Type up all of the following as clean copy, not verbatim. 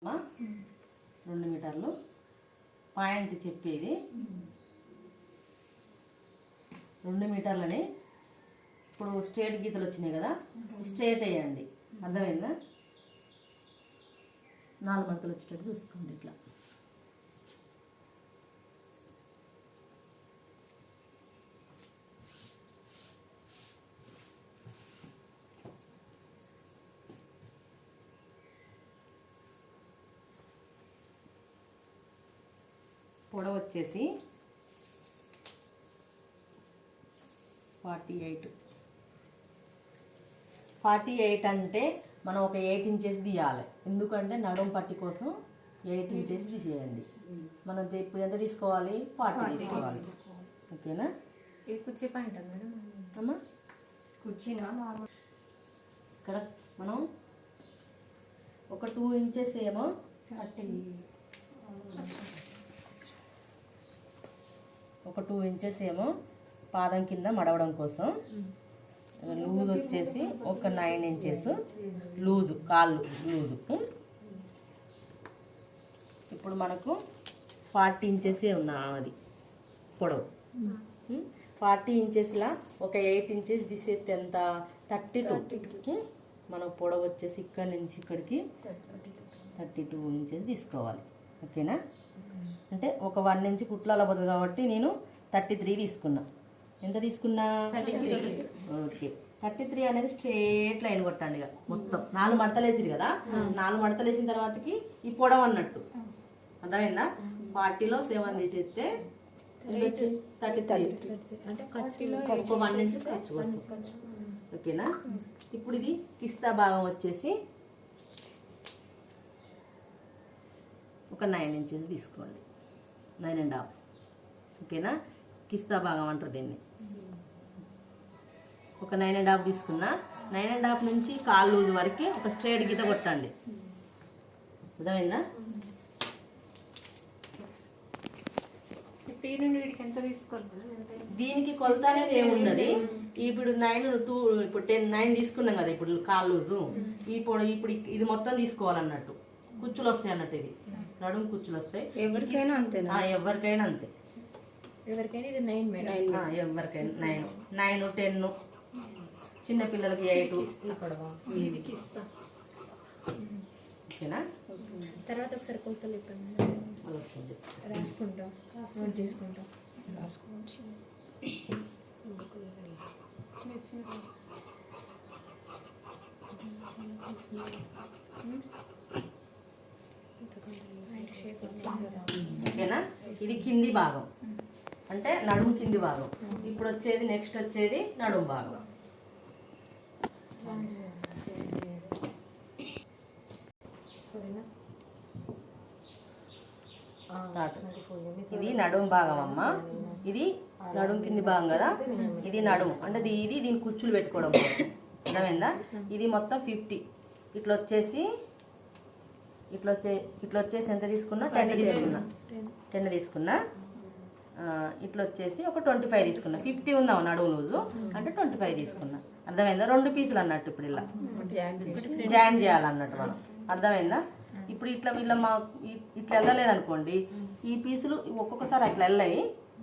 2 మీటర్లు పాయింట్ చెప్పేది 2 మీటర్లని ఇప్పుడు స్ట్రేట్ గీతలు వచ్చినాయి కదా స్ట్రేట్ వేయండి అర్థమైందా 4 మడతలు వచ్చేటట్టు చూసుకోండి ఇట్లా పొడవు వచ్చేసి 48 అంటే మనం ఒక 8 ఇంచెస్ తీయాలి ఎందుకంటే నడుం పట్టి కోసం 8 ఇంచెస్ తీసేయండి మనం ఇప్పుడు ఎంత తీసుకోవాలి 40 తీసుకోవాలి ఓకేనా ఇది కుర్చీ పాయింట్ మేడం అమ్మా కుర్చీనా ఇక్కడ మనం ఒక 2 ఇంచెస్ ఏమో 2 ఇంచెస్ ఏమో పాదం కింద మడవడం కోసం లూజ్ వచ్చేసి ఒక 9 ఇంచెస్ లూజు కాళ్ళు లూజు ఇప్పుడు మనకు 40 ఇంచెసే అది పొడవు 40 ఇంచెస్లా ఒక 8 ఇంచెస్ తీసేస్తే ఎంత 32 మన పొడవు వచ్చేసి ఇక్కడ నుంచి ఇక్కడికి 32 ఇంచెస్ తీసుకోవాలి ఓకేనా అంటే ఒక 1 ఇంచ్ కుట్ల పోతుంది కాబట్టి నేను 33 తీసుకున్నా ఎంత తీసుకున్నా 33 ఓకే 33 అనేది స్ట్రేట్ లైన్ కొట్టండి ఇక మొత్తం 4 మడతలు వేసిరు కదా 4 మడతలు వేసిన తర్వాతకి ఈ పొడవు అన్నట్టు అర్థమైందా 40లో 7 తీసేస్తే 33 అంటే ఖర్చులో ఒక 1 ఇంచ్ ఖర్చు కోసం ఓకేనా ఇప్పుడు ఇది కిస్తా భాగం వచ్చేసి ఒక 9 ఇంచెస్ తీసుకోండి 9.5 ఓకేనా కిస్తా భాగం అంటారు దీన్ని ఒక 9.5 తీసుకున్నా 9.5 నుంచి కాళ్ళు లూజ్ వరకు ఒక స్ట్రైట్ గీత కొట్టండి అర్థమైందా దీనికి కొలత అనేది ఏమున్నది ఇప్పుడు 2 ఇప్పుడు 9 తీసుకున్నాం కదా ఇప్పుడు కాళ్ళు లూజు ఇప్పుడు ఇది మొత్తం తీసుకోవాలన్నట్టు కుచ్చులు వస్తాయి అన్నట్టు ఇది నడుము కుచ్చులు వస్తాయి ఎవరికైనా అంతేనా ఎవరికైనా అంతే ఎవరికైనా ఇది 9 మేడం ఎవరికైనా 9 10 చిన్న పిల్లలకి 8 ఓకేనా తర్వాత ఒకసారి కొలతలు ఇవ్వండి రాసుకుంటాం నోట్ చేసుకుంటాం ఓకేనా ఇది కింది భాగం అంటే నడుము కింది భాగం ఇప్పుడు వచ్చేది నెక్స్ట్ వచ్చేది నడుము భాగం ఇది నడుము భాగం అమ్మ ఇది నడుము కింది భాగం కదా ఇది నడుము అంటే ఇది దీని కుచ్చులు పెట్టుకోవడం కోసం అర్థమైందా ఇది మొత్తం 50 ఇట్లా వచ్చేసి ఎంత తీసుకున్నా 10 తీసుకున్నా ఇట్లా వచ్చేసి ఒక 25 తీసుకున్నా 50 ఉందాం నడుము లూజు అంటే 25 తీసుకున్నా అర్థమైందా 2 పీసులు అన్నట్టు ఇప్పుడు ఇలా జాయిన్ చేయాలన్నట్టు మనం అర్థమైందా ఇప్పుడు ఇట్లా వెళ్ళలేదనుకోండి ఈ పీసులు ఒక్కొక్కసారి అట్లా వెళ్ళాయి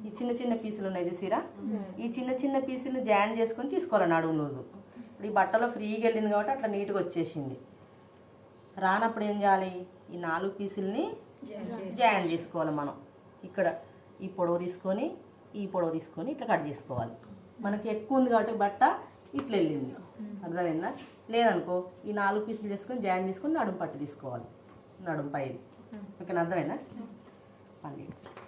ఈ చిన్న పీసులు ఉన్నాయి చూసిరా ఈ చిన్న పీసులు జాయిన్ చేసుకొని తీసుకోవాలి నడుము లూజు ఇప్పుడు ఈ బట్టలో ఫ్రీగా వెళ్ళింది కాబట్టి అట్లా నీట్గా వచ్చేసింది రానప్పుడు ఏం చేయాలి ఈ 4 పీసుల్ని జాయిన్ చేసుకోవాలి మనం ఇక్కడ ఈ పొడవు తీసుకొని ఇట్లా కట్ చేసుకోవాలి మనకి ఎక్కువ ఉంది కాబట్టి బట్ట ఇట్లా వెళ్ళింది అర్థమైందా లేదనుకో ఈ 4 పీసులు చేసుకొని జాయిన్ చేసుకొని నడుము పట్టు తీసుకోవాలి నడుము పైది ఓకేనా అర్థమైందా 12